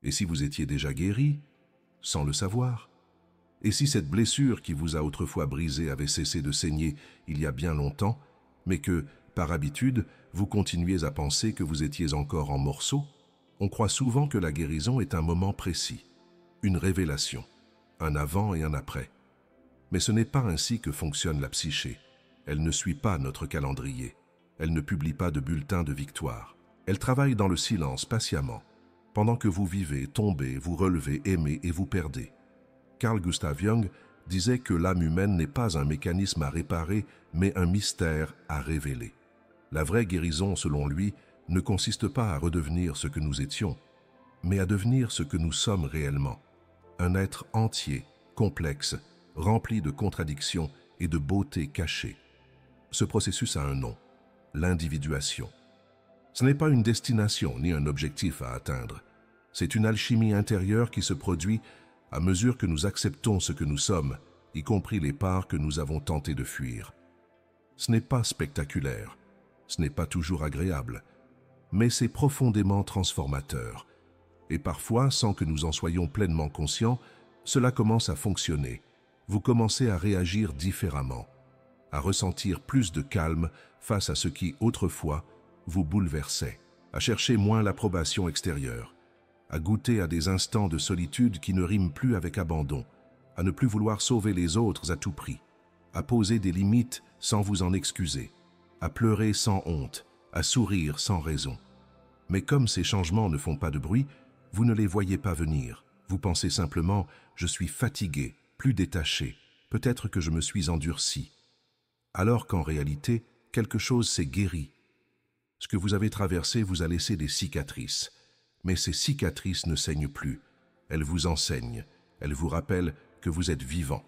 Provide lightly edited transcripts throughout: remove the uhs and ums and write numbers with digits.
Et si vous étiez déjà guéri, sans le savoir? Et si cette blessure qui vous a autrefois brisé avait cessé de saigner il y a bien longtemps, mais que, par habitude, vous continuiez à penser que vous étiez encore en morceaux? On croit souvent que la guérison est un moment précis, une révélation, un avant et un après. Mais ce n'est pas ainsi que fonctionne la psyché. Elle ne suit pas notre calendrier. Elle ne publie pas de bulletin de victoire. Elle travaille dans le silence patiemment, pendant que vous vivez, tombez, vous relevez, aimez et vous perdez. Carl Gustav Jung disait que l'âme humaine n'est pas un mécanisme à réparer, mais un mystère à révéler. La vraie guérison, selon lui, ne consiste pas à redevenir ce que nous étions, mais à devenir ce que nous sommes réellement. Un être entier, complexe, rempli de contradictions et de beauté cachée. Ce processus a un nom, l'individuation. Ce n'est pas une destination ni un objectif à atteindre. C'est une alchimie intérieure qui se produit à mesure que nous acceptons ce que nous sommes, y compris les parts que nous avons tenté de fuir. Ce n'est pas spectaculaire, ce n'est pas toujours agréable, mais c'est profondément transformateur. Et parfois, sans que nous en soyons pleinement conscients, cela commence à fonctionner. Vous commencez à réagir différemment, à ressentir plus de calme face à ce qui, autrefois, vous bouleversait, à chercher moins l'approbation extérieure, à goûter à des instants de solitude qui ne riment plus avec abandon, à ne plus vouloir sauver les autres à tout prix, à poser des limites sans vous en excuser, à pleurer sans honte, à sourire sans raison. Mais comme ces changements ne font pas de bruit, vous ne les voyez pas venir. Vous pensez simplement « je suis fatigué, plus détaché, peut-être que je me suis endurci ». Alors qu'en réalité, quelque chose s'est guéri. Ce que vous avez traversé vous a laissé des cicatrices. Mais ces cicatrices ne saignent plus. Elles vous enseignent. Elles vous rappellent que vous êtes vivant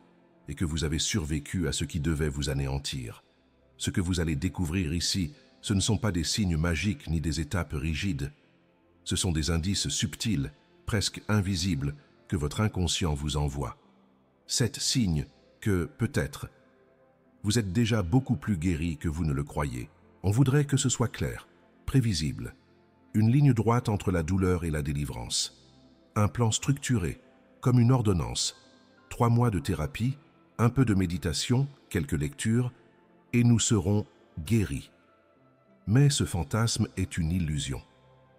et que vous avez survécu à ce qui devait vous anéantir. Ce que vous allez découvrir ici, ce ne sont pas des signes magiques ni des étapes rigides. Ce sont des indices subtils, presque invisibles, que votre inconscient vous envoie. 7 signes que, peut-être, vous êtes déjà beaucoup plus guéri que vous ne le croyez. On voudrait que ce soit clair, prévisible. Une ligne droite entre la douleur et la délivrance. Un plan structuré, comme une ordonnance. 3 mois de thérapie, un peu de méditation, quelques lectures, et nous serons guéris. Mais ce fantasme est une illusion.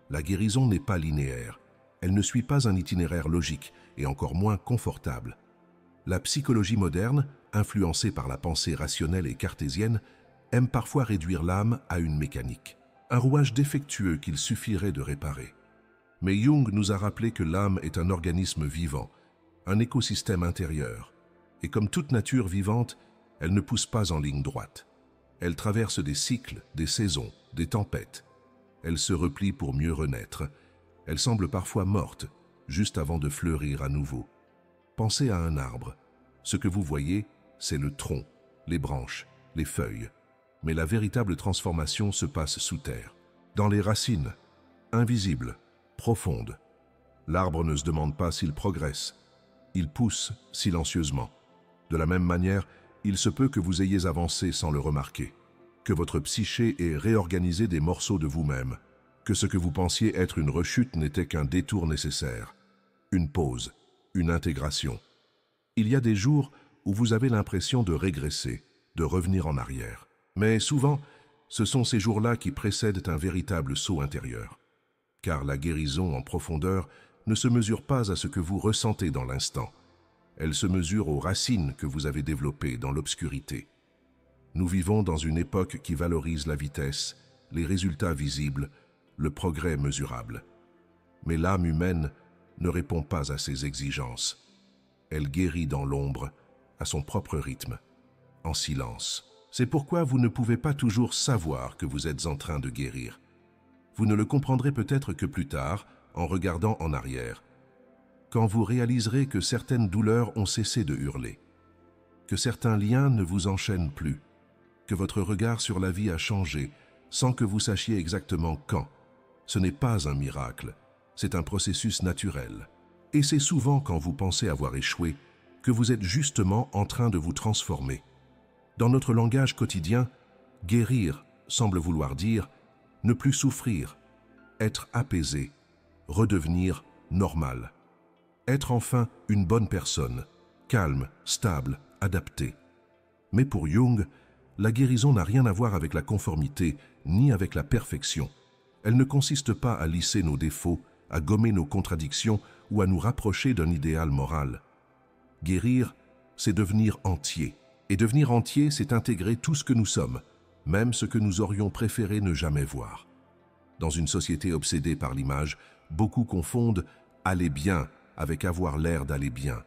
La guérison n'est pas linéaire. Elle ne suit pas un itinéraire logique et encore moins confortable. La psychologie moderne, influencée par la pensée rationnelle et cartésienne, aime parfois réduire l'âme à une mécanique, un rouage défectueux qu'il suffirait de réparer. Mais Jung nous a rappelé que l'âme est un organisme vivant, un écosystème intérieur, et comme toute nature vivante, elle ne pousse pas en ligne droite. Elle traverse des cycles, des saisons, des tempêtes. Elle se replie pour mieux renaître. Elle semble parfois morte, juste avant de fleurir à nouveau. Pensez à un arbre. Ce que vous voyez, c'est le tronc, les branches, les feuilles. Mais la véritable transformation se passe sous terre, dans les racines, invisibles, profondes. L'arbre ne se demande pas s'il progresse. Il pousse silencieusement. De la même manière, il se peut que vous ayez avancé sans le remarquer, que votre psyché ait réorganisé des morceaux de vous-même, que ce que vous pensiez être une rechute n'était qu'un détour nécessaire, une pause, une intégration. Il y a des jours où vous avez l'impression de régresser, de revenir en arrière. Mais souvent, ce sont ces jours-là qui précèdent un véritable saut intérieur. Car la guérison en profondeur ne se mesure pas à ce que vous ressentez dans l'instant. Elle se mesure aux racines que vous avez développées dans l'obscurité. Nous vivons dans une époque qui valorise la vitesse, les résultats visibles, le progrès mesurable. Mais l'âme humaine ne répond pas à ces exigences. Elle guérit dans l'ombre, à son propre rythme, en silence. C'est pourquoi vous ne pouvez pas toujours savoir que vous êtes en train de guérir. Vous ne le comprendrez peut-être que plus tard, en regardant en arrière, quand vous réaliserez que certaines douleurs ont cessé de hurler, que certains liens ne vous enchaînent plus, que votre regard sur la vie a changé sans que vous sachiez exactement quand. Ce n'est pas un miracle, c'est un processus naturel. Et c'est souvent quand vous pensez avoir échoué que vous êtes justement en train de vous transformer. Dans notre langage quotidien, guérir semble vouloir dire ne plus souffrir, être apaisé, redevenir normale. Être enfin une bonne personne, calme, stable, adaptée. Mais pour Jung, la guérison n'a rien à voir avec la conformité ni avec la perfection. Elle ne consiste pas à lisser nos défauts, à gommer nos contradictions ou à nous rapprocher d'un idéal moral. Guérir, c'est devenir entier. Et devenir entier, c'est intégrer tout ce que nous sommes, même ce que nous aurions préféré ne jamais voir. Dans une société obsédée par l'image, beaucoup confondent « aller bien » avec avoir l'air d'aller bien.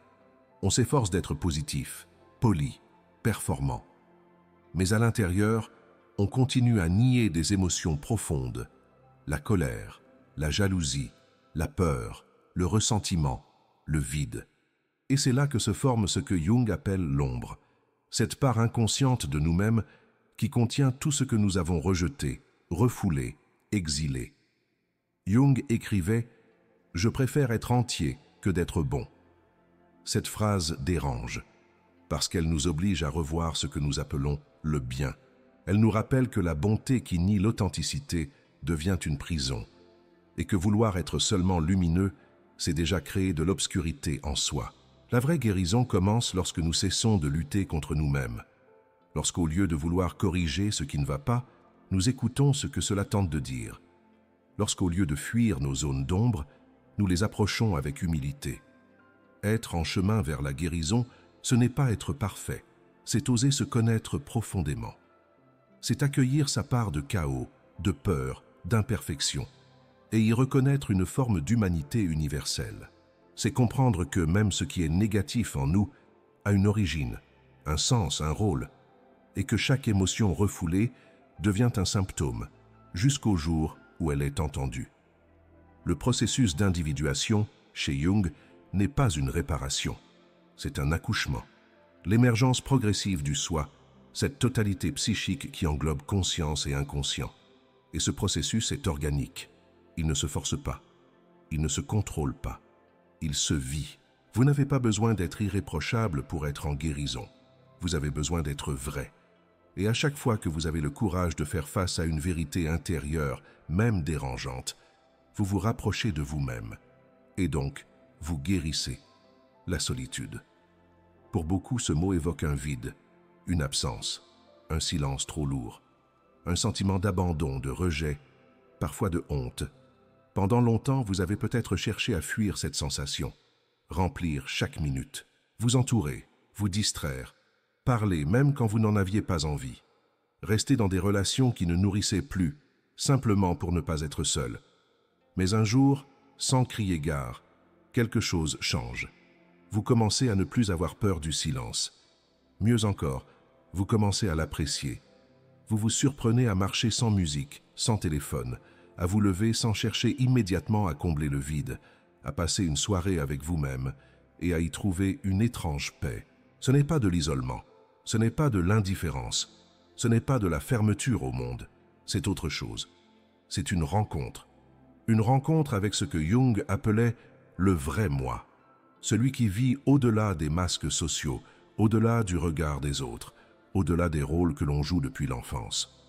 On s'efforce d'être positif, poli, performant. Mais à l'intérieur, on continue à nier des émotions profondes, la colère, la jalousie, la peur, le ressentiment, le vide. Et c'est là que se forme ce que Jung appelle l'ombre, cette part inconsciente de nous-mêmes qui contient tout ce que nous avons rejeté, refoulé, exilé. Jung écrivait « Je préfère être entier que d'être bon ». Cette phrase dérange, parce qu'elle nous oblige à revoir ce que nous appelons le bien. Elle nous rappelle que la bonté qui nie l'authenticité devient une prison, et que vouloir être seulement lumineux, c'est déjà créer de l'obscurité en soi. La vraie guérison commence lorsque nous cessons de lutter contre nous-mêmes, lorsqu'au lieu de vouloir corriger ce qui ne va pas, nous écoutons ce que cela tente de dire, lorsqu'au lieu de fuir nos zones d'ombre, nous les approchons avec humilité. Être en chemin vers la guérison, ce n'est pas être parfait, c'est oser se connaître profondément. C'est accueillir sa part de chaos, de peur, d'imperfection, et y reconnaître une forme d'humanité universelle. C'est comprendre que même ce qui est négatif en nous a une origine, un sens, un rôle, et que chaque émotion refoulée devient un symptôme, jusqu'au jour où elle est entendue. Le processus d'individuation, chez Jung, n'est pas une réparation, c'est un accouchement. L'émergence progressive du soi, cette totalité psychique qui englobe conscience et inconscient. Et ce processus est organique. Il ne se force pas, il ne se contrôle pas, il se vit. Vous n'avez pas besoin d'être irréprochable pour être en guérison. Vous avez besoin d'être vrai. Et à chaque fois que vous avez le courage de faire face à une vérité intérieure, même dérangeante, vous vous rapprochez de vous-même. Et donc, vous guérissez la solitude. Pour beaucoup, ce mot évoque un vide, une absence, un silence trop lourd, un sentiment d'abandon, de rejet, parfois de honte. Pendant longtemps, vous avez peut-être cherché à fuir cette sensation, remplir chaque minute, vous entourer, vous distraire, parler même quand vous n'en aviez pas envie, rester dans des relations qui ne nourrissaient plus, simplement pour ne pas être seul. Mais un jour, sans crier gare, quelque chose change. Vous commencez à ne plus avoir peur du silence. Mieux encore, vous commencez à l'apprécier. Vous vous surprenez à marcher sans musique, sans téléphone, à vous lever sans chercher immédiatement à combler le vide, à passer une soirée avec vous-même et à y trouver une étrange paix. Ce n'est pas de l'isolement, ce n'est pas de l'indifférence, ce n'est pas de la fermeture au monde, c'est autre chose. C'est une rencontre avec ce que Jung appelait le vrai moi, celui qui vit au-delà des masques sociaux, au-delà du regard des autres, au-delà des rôles que l'on joue depuis l'enfance.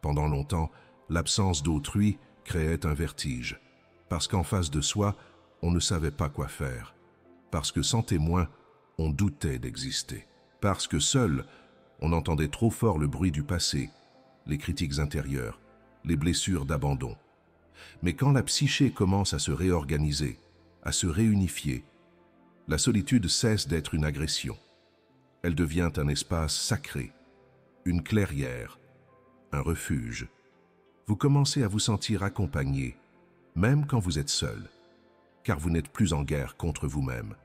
Pendant longtemps, l'absence d'autrui créait un vertige, parce qu'en face de soi, on ne savait pas quoi faire, parce que sans témoin, on doutait d'exister, parce que seul, on entendait trop fort le bruit du passé, les critiques intérieures, les blessures d'abandon. Mais quand la psyché commence à se réorganiser, à se réunifier, la solitude cesse d'être une agression. Elle devient un espace sacré, une clairière, un refuge. Vous commencez à vous sentir accompagné, même quand vous êtes seul, car vous n'êtes plus en guerre contre vous-même.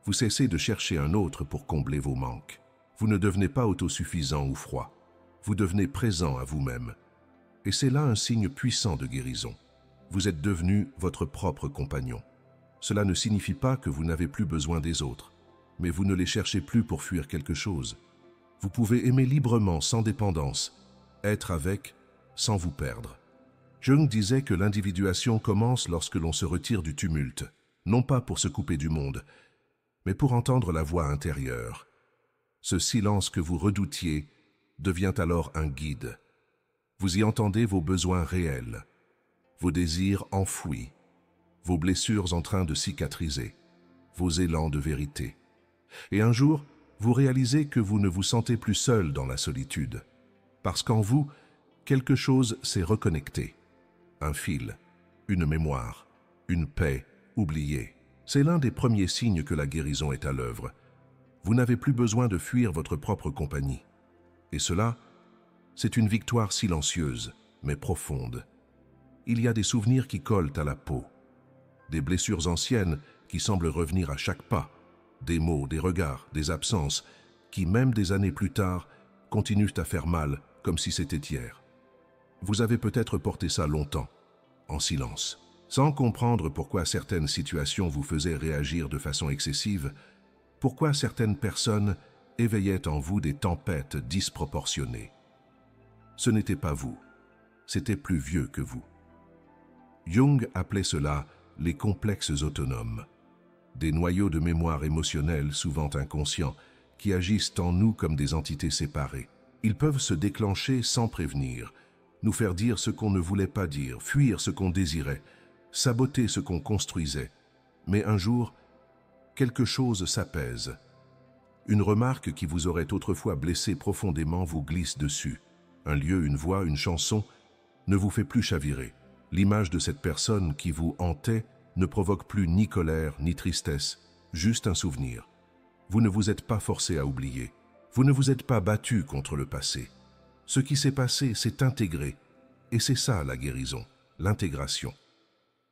Vous cessez de chercher un autre pour combler vos manques. Vous ne devenez pas autosuffisant ou froid. Vous devenez présent à vous-même. Et c'est là un signe puissant de guérison. Vous êtes devenu votre propre compagnon. Cela ne signifie pas que vous n'avez plus besoin des autres, mais vous ne les cherchez plus pour fuir quelque chose. Vous pouvez aimer librement, sans dépendance, être avec, sans vous perdre. Jung disait que l'individuation commence lorsque l'on se retire du tumulte, non pas pour se couper du monde, mais pour entendre la voix intérieure. Ce silence que vous redoutiez devient alors un guide. Vous y entendez vos besoins réels, vos désirs enfouis, vos blessures en train de cicatriser, vos élans de vérité. Et un jour, vous réalisez que vous ne vous sentez plus seul dans la solitude, parce qu'en vous, quelque chose s'est reconnecté. Un fil, une mémoire, une paix oubliée. C'est l'un des premiers signes que la guérison est à l'œuvre. Vous n'avez plus besoin de fuir votre propre compagnie. Et cela, c'est une victoire silencieuse, mais profonde. Il y a des souvenirs qui collent à la peau, des blessures anciennes qui semblent revenir à chaque pas, des mots, des regards, des absences, qui, même des années plus tard, continuent à faire mal comme si c'était hier. Vous avez peut-être porté ça longtemps, en silence, sans comprendre pourquoi certaines situations vous faisaient réagir de façon excessive, pourquoi certaines personnes éveillaient en vous des tempêtes disproportionnées. Ce n'était pas vous, c'était plus vieux que vous. Jung appelait cela les complexes autonomes, des noyaux de mémoire émotionnelle souvent inconscients qui agissent en nous comme des entités séparées. Ils peuvent se déclencher sans prévenir, nous faire dire ce qu'on ne voulait pas dire, fuir ce qu'on désirait, saboter ce qu'on construisait. Mais un jour, quelque chose s'apaise. Une remarque qui vous aurait autrefois blessé profondément vous glisse dessus. Un lieu, une voix, une chanson ne vous fait plus chavirer. L'image de cette personne qui vous hantait ne provoque plus ni colère ni tristesse, juste un souvenir. Vous ne vous êtes pas forcé à oublier. Vous ne vous êtes pas battu contre le passé. Ce qui s'est passé s'est intégré. Et c'est ça la guérison, l'intégration.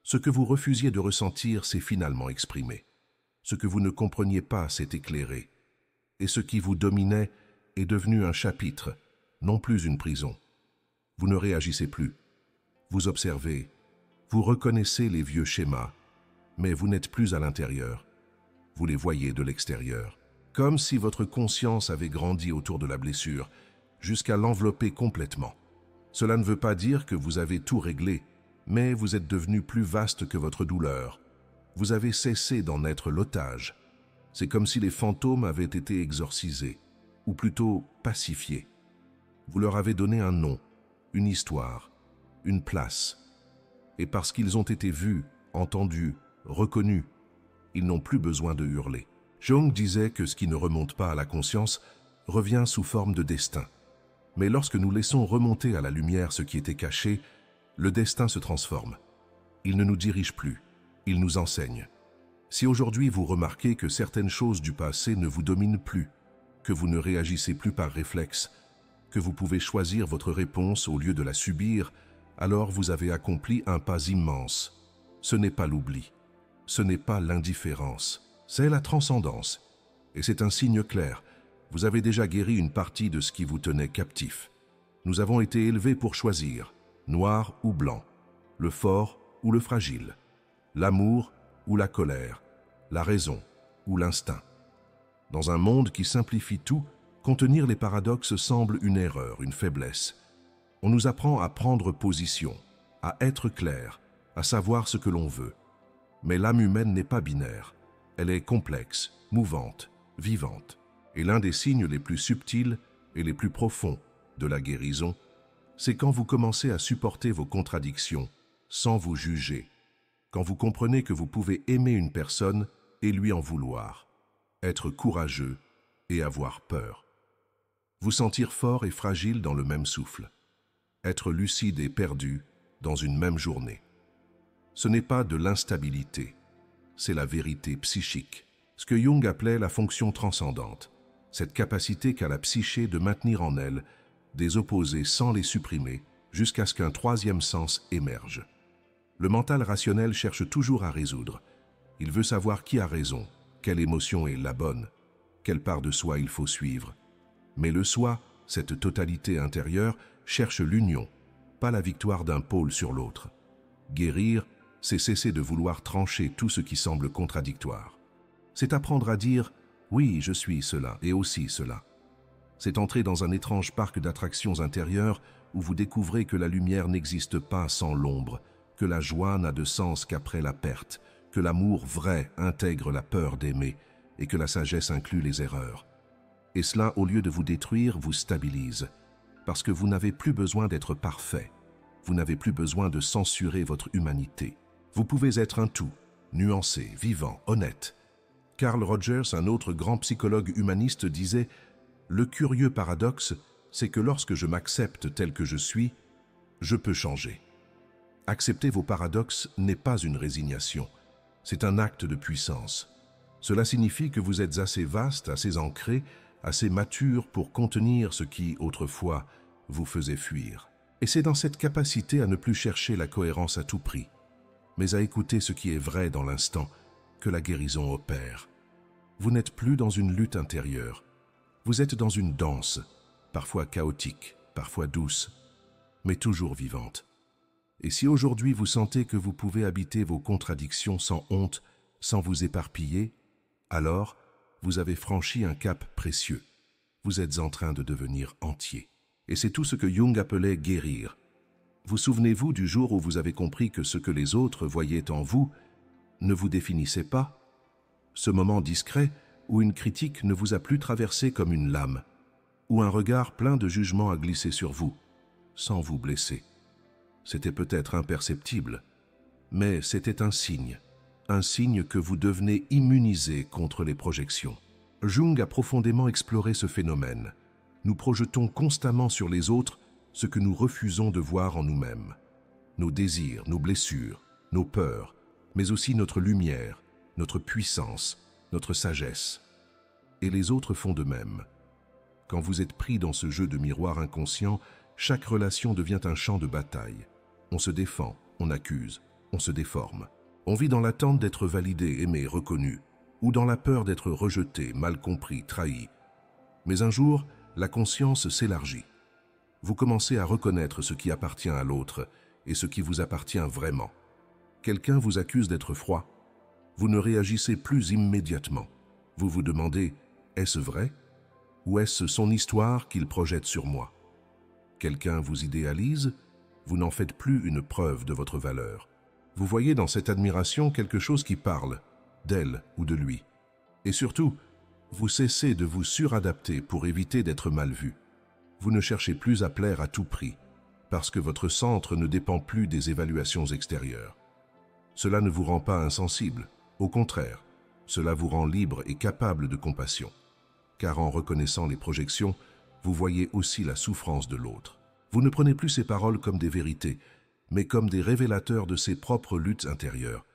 Ce que vous refusiez de ressentir s'est finalement exprimé. Ce que vous ne compreniez pas s'est éclairé. Et ce qui vous dominait est devenu un chapitre, non plus une prison. Vous ne réagissez plus. Vous observez, vous reconnaissez les vieux schémas, mais vous n'êtes plus à l'intérieur. Vous les voyez de l'extérieur, comme si votre conscience avait grandi autour de la blessure, jusqu'à l'envelopper complètement. Cela ne veut pas dire que vous avez tout réglé, mais vous êtes devenu plus vaste que votre douleur. Vous avez cessé d'en être l'otage. C'est comme si les fantômes avaient été exorcisés, ou plutôt pacifiés. Vous leur avez donné un nom, une histoire, une place. Et parce qu'ils ont été vus, entendus, reconnus, ils n'ont plus besoin de hurler. Jung disait que ce qui ne remonte pas à la conscience revient sous forme de destin. Mais lorsque nous laissons remonter à la lumière ce qui était caché, le destin se transforme. Il ne nous dirige plus, il nous enseigne. Si aujourd'hui vous remarquez que certaines choses du passé ne vous dominent plus, que vous ne réagissez plus par réflexe, que vous pouvez choisir votre réponse au lieu de la subir, alors vous avez accompli un pas immense. Ce n'est pas l'oubli, ce n'est pas l'indifférence, c'est la transcendance. Et c'est un signe clair, vous avez déjà guéri une partie de ce qui vous tenait captif. Nous avons été élevés pour choisir, noir ou blanc, le fort ou le fragile, l'amour ou la colère, la raison ou l'instinct. Dans un monde qui simplifie tout, contenir les paradoxes semble une erreur, une faiblesse. On nous apprend à prendre position, à être clair, à savoir ce que l'on veut. Mais l'âme humaine n'est pas binaire. Elle est complexe, mouvante, vivante. Et l'un des signes les plus subtils et les plus profonds de la guérison, c'est quand vous commencez à supporter vos contradictions sans vous juger, quand vous comprenez que vous pouvez aimer une personne et lui en vouloir, être courageux et avoir peur. Vous sentir fort et fragile dans le même souffle, être lucide et perdu dans une même journée. Ce n'est pas de l'instabilité, c'est la vérité psychique, ce que Jung appelait la fonction transcendante, cette capacité qu'a la psyché de maintenir en elle des opposés sans les supprimer jusqu'à ce qu'un troisième sens émerge. Le mental rationnel cherche toujours à résoudre. Il veut savoir qui a raison, quelle émotion est la bonne, quelle part de soi il faut suivre. Mais le soi, cette totalité intérieure, cherche l'union, pas la victoire d'un pôle sur l'autre. Guérir, c'est cesser de vouloir trancher tout ce qui semble contradictoire. C'est apprendre à dire « oui, je suis cela et aussi cela ». C'est entrer dans un étrange parc d'attractions intérieures où vous découvrez que la lumière n'existe pas sans l'ombre, que la joie n'a de sens qu'après la perte, que l'amour vrai intègre la peur d'aimer et que la sagesse inclut les erreurs. Et cela, au lieu de vous détruire, vous stabilise, parce que vous n'avez plus besoin d'être parfait, vous n'avez plus besoin de censurer votre humanité. Vous pouvez être un tout, nuancé, vivant, honnête. Carl Rogers, un autre grand psychologue humaniste, disait « Le curieux paradoxe, c'est que lorsque je m'accepte tel que je suis, je peux changer. » Accepter vos paradoxes n'est pas une résignation, c'est un acte de puissance. Cela signifie que vous êtes assez vaste, assez ancré, assez mature pour contenir ce qui, autrefois, vous faisait fuir. Et c'est dans cette capacité à ne plus chercher la cohérence à tout prix, mais à écouter ce qui est vrai dans l'instant, que la guérison opère. Vous n'êtes plus dans une lutte intérieure, vous êtes dans une danse, parfois chaotique, parfois douce, mais toujours vivante. Et si aujourd'hui vous sentez que vous pouvez habiter vos contradictions sans honte, sans vous éparpiller, alors vous avez franchi un cap précieux. Vous êtes en train de devenir entier. Et c'est tout ce que Jung appelait guérir. Vous souvenez-vous du jour où vous avez compris que ce que les autres voyaient en vous ne vous définissait pas? Ce moment discret où une critique ne vous a plus traversé comme une lame, où un regard plein de jugement a glissé sur vous, sans vous blesser. C'était peut-être imperceptible, mais c'était un signe que vous devenez immunisé contre les projections. Jung a profondément exploré ce phénomène. Nous projetons constamment sur les autres ce que nous refusons de voir en nous-mêmes. Nos désirs, nos blessures, nos peurs, mais aussi notre lumière, notre puissance, notre sagesse. Et les autres font de même. Quand vous êtes pris dans ce jeu de miroir inconscient, chaque relation devient un champ de bataille. On se défend, on accuse, on se déforme. On vit dans l'attente d'être validé, aimé, reconnu, ou dans la peur d'être rejeté, mal compris, trahi. Mais un jour, la conscience s'élargit. Vous commencez à reconnaître ce qui appartient à l'autre et ce qui vous appartient vraiment. Quelqu'un vous accuse d'être froid. Vous ne réagissez plus immédiatement. Vous vous demandez, est-ce vrai? Ou est-ce son histoire qu'il projette sur moi? Quelqu'un vous idéalise? Vous n'en faites plus une preuve de votre valeur. Vous voyez dans cette admiration quelque chose qui parle, d'elle ou de lui. Et surtout, vous cessez de vous suradapter pour éviter d'être mal vu. Vous ne cherchez plus à plaire à tout prix, parce que votre centre ne dépend plus des évaluations extérieures. Cela ne vous rend pas insensible, au contraire, cela vous rend libre et capable de compassion. Car en reconnaissant les projections, vous voyez aussi la souffrance de l'autre. Vous ne prenez plus ces paroles comme des vérités, mais comme des révélateurs de ses propres luttes intérieures.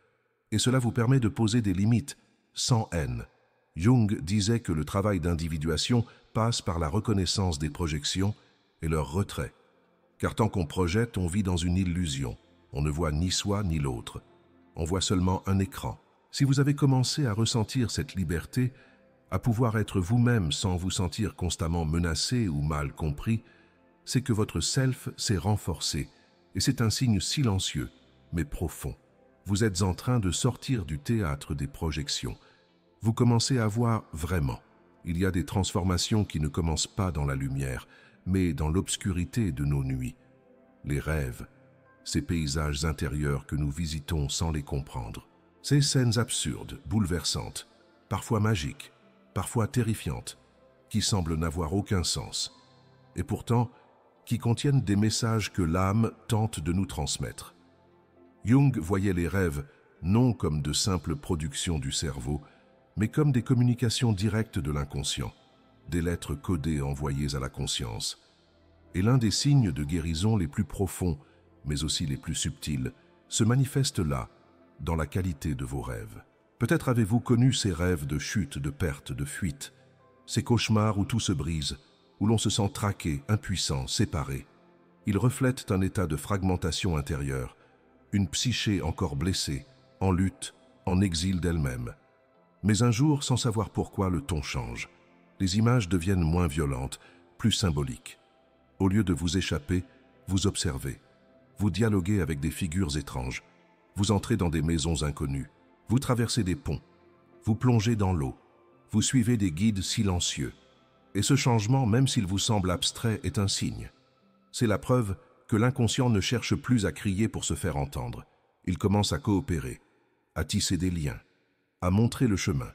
Et cela vous permet de poser des limites, sans haine. Jung disait que le travail d'individuation passe par la reconnaissance des projections et leur retrait. Car tant qu'on projette, on vit dans une illusion. On ne voit ni soi ni l'autre. On voit seulement un écran. Si vous avez commencé à ressentir cette liberté, à pouvoir être vous-même sans vous sentir constamment menacé ou mal compris, c'est que votre self s'est renforcé, et c'est un signe silencieux, mais profond. Vous êtes en train de sortir du théâtre des projections. Vous commencez à voir vraiment. Il y a des transformations qui ne commencent pas dans la lumière, mais dans l'obscurité de nos nuits. Les rêves, ces paysages intérieurs que nous visitons sans les comprendre. Ces scènes absurdes, bouleversantes, parfois magiques, parfois terrifiantes, qui semblent n'avoir aucun sens, et pourtant qui contiennent des messages que l'âme tente de nous transmettre. Jung voyait les rêves non comme de simples productions du cerveau, mais comme des communications directes de l'inconscient, des lettres codées envoyées à la conscience. Et l'un des signes de guérison les plus profonds, mais aussi les plus subtils, se manifeste là, dans la qualité de vos rêves. Peut-être avez-vous connu ces rêves de chute, de perte, de fuite, ces cauchemars où tout se brise, où l'on se sent traqué, impuissant, séparé. Ils reflètent un état de fragmentation intérieure, une psyché encore blessée, en lutte, en exil d'elle-même. Mais un jour, sans savoir pourquoi, le ton change. Les images deviennent moins violentes, plus symboliques. Au lieu de vous échapper, vous observez. Vous dialoguez avec des figures étranges. Vous entrez dans des maisons inconnues. Vous traversez des ponts. Vous plongez dans l'eau. Vous suivez des guides silencieux. Et ce changement, même s'il vous semble abstrait, est un signe. C'est la preuve que l'inconscient ne cherche plus à crier pour se faire entendre. Il commence à coopérer, à tisser des liens, à montrer le chemin.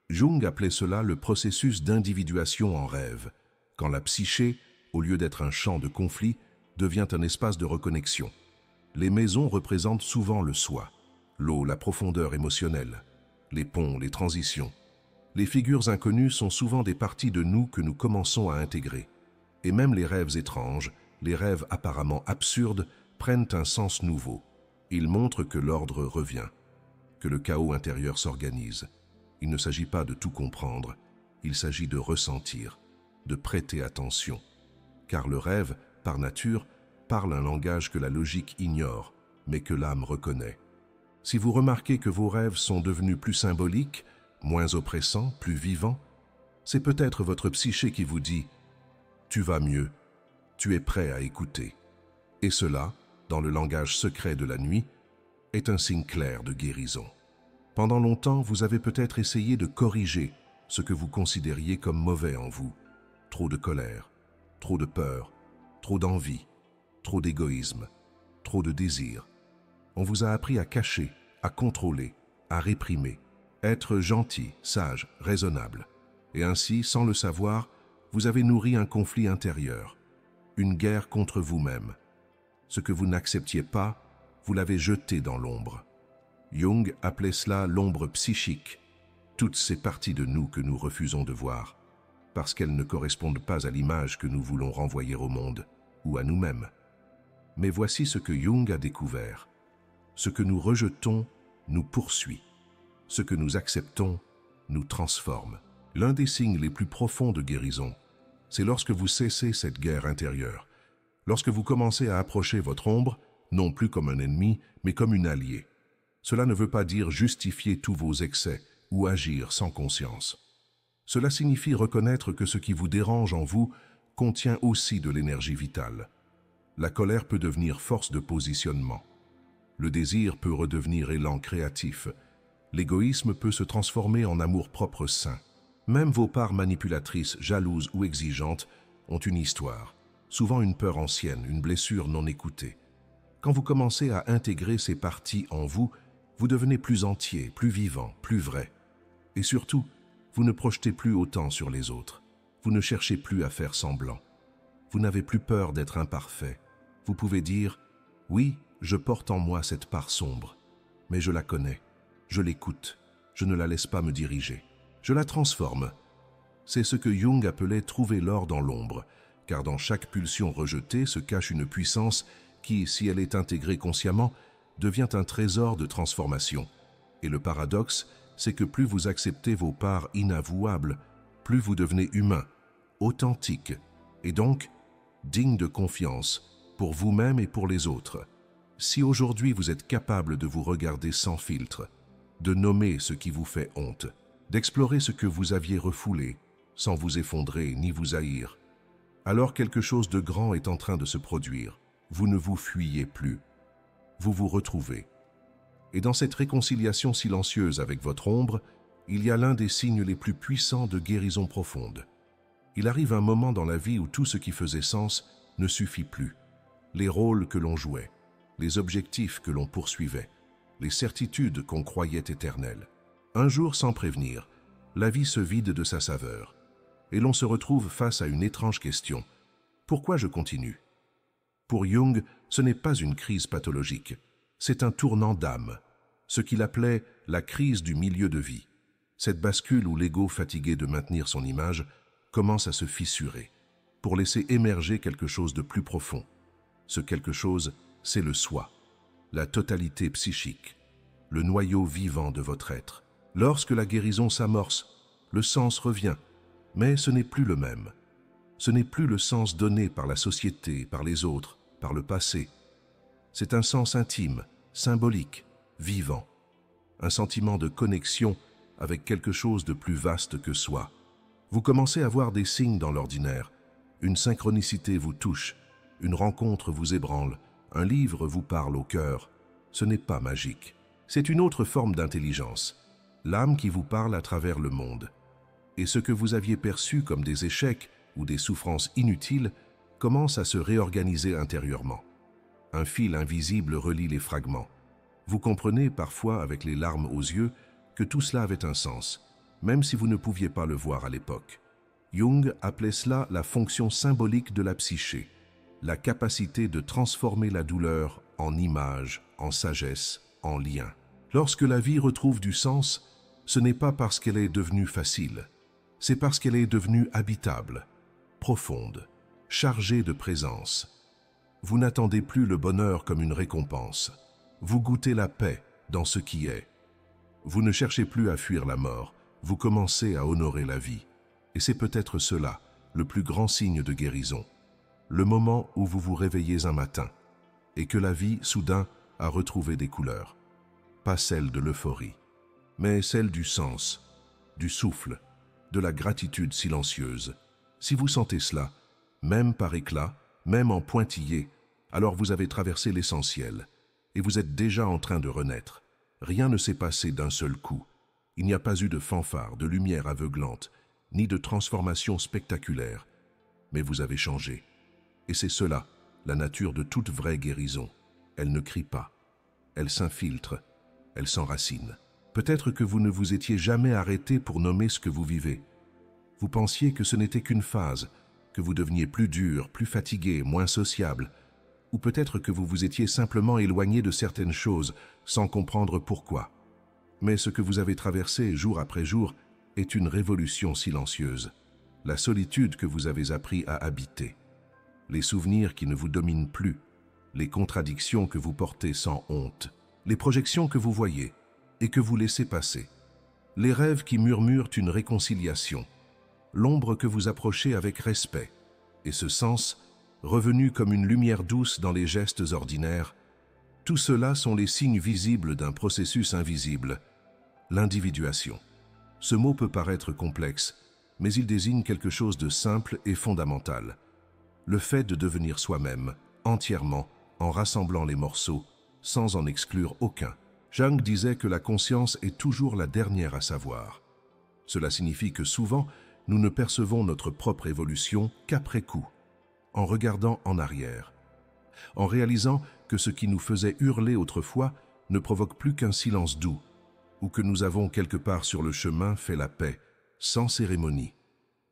Jung appelait cela le processus d'individuation en rêve, quand la psyché, au lieu d'être un champ de conflit, devient un espace de reconnexion. Les maisons représentent souvent le soi. l'eau, la profondeur émotionnelle, les ponts, les transitions. Les figures inconnues sont souvent des parties de nous que nous commençons à intégrer. Et même les rêves étranges, les rêves apparemment absurdes, prennent un sens nouveau. Ils montrent que l'ordre revient, que le chaos intérieur s'organise. Il ne s'agit pas de tout comprendre, il s'agit de ressentir, de prêter attention. Car le rêve, par nature, parle un langage que la logique ignore, mais que l'âme reconnaît. Si vous remarquez que vos rêves sont devenus plus symboliques, moins oppressants, plus vivants, c'est peut-être votre psyché qui vous dit « Tu vas mieux, tu es prêt à écouter ». Et cela, dans le langage secret de la nuit, est un signe clair de guérison. Pendant longtemps, vous avez peut-être essayé de corriger ce que vous considériez comme mauvais en vous. Trop de colère, trop de peur, trop d'envie, trop d'égoïsme, trop de désir. On vous a appris à cacher, à contrôler, à réprimer, être gentil, sage, raisonnable. Et ainsi, sans le savoir, vous avez nourri un conflit intérieur, une guerre contre vous-même. Ce que vous n'acceptiez pas, vous l'avez jeté dans l'ombre. Jung appelait cela l'ombre psychique, toutes ces parties de nous que nous refusons de voir, parce qu'elles ne correspondent pas à l'image que nous voulons renvoyer au monde ou à nous-mêmes. Mais voici ce que Jung a découvert. Ce que nous rejetons nous poursuit. Ce que nous acceptons nous transforme. L'un des signes les plus profonds de guérison, c'est lorsque vous cessez cette guerre intérieure, lorsque vous commencez à approcher votre ombre, non plus comme un ennemi, mais comme une alliée. Cela ne veut pas dire justifier tous vos excès ou agir sans conscience. Cela signifie reconnaître que ce qui vous dérange en vous contient aussi de l'énergie vitale. La colère peut devenir force de positionnement. Le désir peut redevenir élan créatif. L'égoïsme peut se transformer en amour-propre sain. Même vos parts manipulatrices, jalouses ou exigeantes ont une histoire, souvent une peur ancienne, une blessure non écoutée. Quand vous commencez à intégrer ces parties en vous, vous devenez plus entier, plus vivant, plus vrai. Et surtout, vous ne projetez plus autant sur les autres. Vous ne cherchez plus à faire semblant. Vous n'avez plus peur d'être imparfait. Vous pouvez dire « Oui, je porte en moi cette part sombre, mais je la connais, je l'écoute, je ne la laisse pas me diriger. Je la transforme. » C'est ce que Jung appelait « trouver l'or dans l'ombre », car dans chaque pulsion rejetée se cache une puissance qui, si elle est intégrée consciemment, devient un trésor de transformation. Et le paradoxe, c'est que plus vous acceptez vos parts inavouables, plus vous devenez humain, authentique, et donc digne de confiance, pour vous-même et pour les autres. Si aujourd'hui vous êtes capable de vous regarder sans filtre, de nommer ce qui vous fait honte, d'explorer ce que vous aviez refoulé, sans vous effondrer ni vous haïr, alors quelque chose de grand est en train de se produire. Vous ne vous fuyez plus. Vous vous retrouvez. Et dans cette réconciliation silencieuse avec votre ombre, il y a l'un des signes les plus puissants de guérison profonde. Il arrive un moment dans la vie où tout ce qui faisait sens ne suffit plus. Les rôles que l'on jouait, les objectifs que l'on poursuivait, les certitudes qu'on croyait éternelles. Un jour, sans prévenir, la vie se vide de sa saveur, et l'on se retrouve face à une étrange question. Pourquoi je continue ? Pour Jung, ce n'est pas une crise pathologique, c'est un tournant d'âme, ce qu'il appelait la crise du milieu de vie. Cette bascule où l'ego, fatigué de maintenir son image, commence à se fissurer, pour laisser émerger quelque chose de plus profond. Ce quelque chose, c'est le soi, la totalité psychique, le noyau vivant de votre être. Lorsque la guérison s'amorce, le sens revient, mais ce n'est plus le même. Ce n'est plus le sens donné par la société, par les autres, par le passé. C'est un sens intime, symbolique, vivant. Un sentiment de connexion avec quelque chose de plus vaste que soi. Vous commencez à voir des signes dans l'ordinaire. Une synchronicité vous touche, une rencontre vous ébranle, un livre vous parle au cœur. Ce n'est pas magique. C'est une autre forme d'intelligence, l'âme qui vous parle à travers le monde. Et ce que vous aviez perçu comme des échecs ou des souffrances inutiles commence à se réorganiser intérieurement. Un fil invisible relie les fragments. Vous comprenez parfois avec les larmes aux yeux que tout cela avait un sens, même si vous ne pouviez pas le voir à l'époque. Jung appelait cela la fonction symbolique de la psyché, la capacité de transformer la douleur en image, en sagesse, en lien. Lorsque la vie retrouve du sens, ce n'est pas parce qu'elle est devenue facile, c'est parce qu'elle est devenue habitable, profonde, chargée de présence. Vous n'attendez plus le bonheur comme une récompense. Vous goûtez la paix dans ce qui est. Vous ne cherchez plus à fuir la mort, vous commencez à honorer la vie. Et c'est peut-être cela, le plus grand signe de guérison. Le moment où vous vous réveillez un matin et que la vie, soudain, a retrouvé des couleurs. Pas celle de l'euphorie, mais celle du sens, du souffle, de la gratitude silencieuse. Si vous sentez cela, même par éclat, même en pointillé, alors vous avez traversé l'essentiel et vous êtes déjà en train de renaître. Rien ne s'est passé d'un seul coup. Il n'y a pas eu de fanfare, de lumière aveuglante, ni de transformation spectaculaire. Mais vous avez changé. Et c'est cela, la nature de toute vraie guérison. Elle ne crie pas. Elle s'infiltre. Elle s'enracine. Peut-être que vous ne vous étiez jamais arrêté pour nommer ce que vous vivez. Vous pensiez que ce n'était qu'une phase, que vous deveniez plus dur, plus fatigué, moins sociable, ou peut-être que vous vous étiez simplement éloigné de certaines choses sans comprendre pourquoi. Mais ce que vous avez traversé jour après jour est une révolution silencieuse, la solitude que vous avez appris à habiter, les souvenirs qui ne vous dominent plus, les contradictions que vous portez sans honte, les projections que vous voyez et que vous laissez passer, les rêves qui murmurent une réconciliation, l'ombre que vous approchez avec respect, et ce sens, revenu comme une lumière douce dans les gestes ordinaires, tout cela sont les signes visibles d'un processus invisible, l'individuation. Ce mot peut paraître complexe, mais il désigne quelque chose de simple et fondamental. Le fait de devenir soi-même, entièrement, en rassemblant les morceaux, sans en exclure aucun. Jung disait que la conscience est toujours la dernière à savoir. Cela signifie que souvent, nous ne percevons notre propre évolution qu'après coup, en regardant en arrière, en réalisant que ce qui nous faisait hurler autrefois ne provoque plus qu'un silence doux, ou que nous avons quelque part sur le chemin fait la paix, sans cérémonie.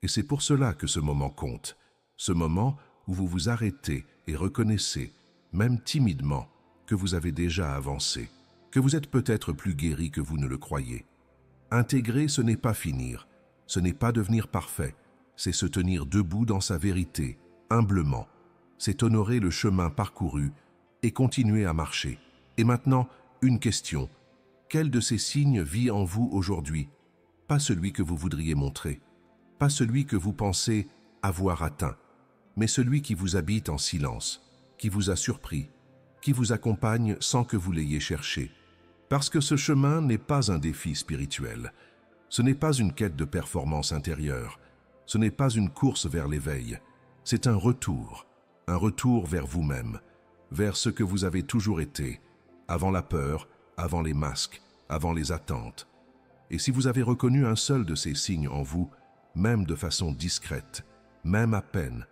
Et c'est pour cela que ce moment compte, ce moment où vous vous arrêtez et reconnaissez, même timidement, que vous avez déjà avancé, que vous êtes peut-être plus guéri que vous ne le croyez. Intégrer, ce n'est pas finir, ce n'est pas devenir parfait, c'est se tenir debout dans sa vérité, humblement, c'est honorer le chemin parcouru et continuer à marcher. Et maintenant, une question. Quel de ces signes vit en vous aujourd'hui? Pas celui que vous voudriez montrer, pas celui que vous pensez avoir atteint, mais celui qui vous habite en silence, qui vous a surpris, qui vous accompagne sans que vous l'ayez cherché. Parce que ce chemin n'est pas un défi spirituel, ce n'est pas une quête de performance intérieure, ce n'est pas une course vers l'éveil, c'est un retour vers vous-même, vers ce que vous avez toujours été, avant la peur, avant les masques, avant les attentes. Et si vous avez reconnu un seul de ces signes en vous, même de façon discrète, même à peine,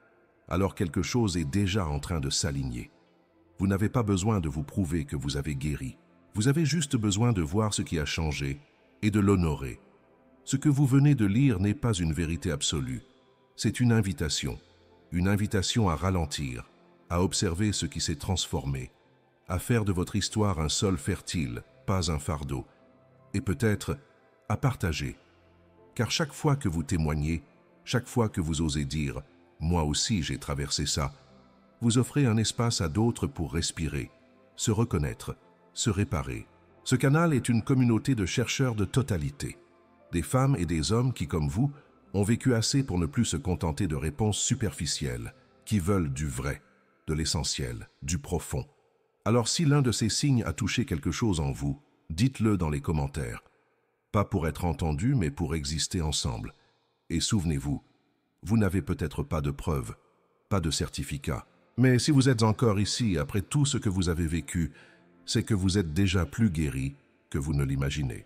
alors quelque chose est déjà en train de s'aligner. Vous n'avez pas besoin de vous prouver que vous avez guéri. Vous avez juste besoin de voir ce qui a changé et de l'honorer. Ce que vous venez de lire n'est pas une vérité absolue. C'est une invitation à ralentir, à observer ce qui s'est transformé, à faire de votre histoire un sol fertile, pas un fardeau, et peut-être à partager. Car chaque fois que vous témoignez, chaque fois que vous osez dire « moi aussi j'ai traversé ça », vous offrez un espace à d'autres pour respirer, se reconnaître, se réparer. Ce canal est une communauté de chercheurs de totalité, des femmes et des hommes qui, comme vous, ont vécu assez pour ne plus se contenter de réponses superficielles, qui veulent du vrai, de l'essentiel, du profond. Alors si l'un de ces signes a touché quelque chose en vous, dites-le dans les commentaires. Pas pour être entendu, mais pour exister ensemble. Et souvenez-vous, vous n'avez peut-être pas de preuves, pas de certificat. Mais si vous êtes encore ici après tout ce que vous avez vécu, c'est que vous êtes déjà plus guéri que vous ne l'imaginez.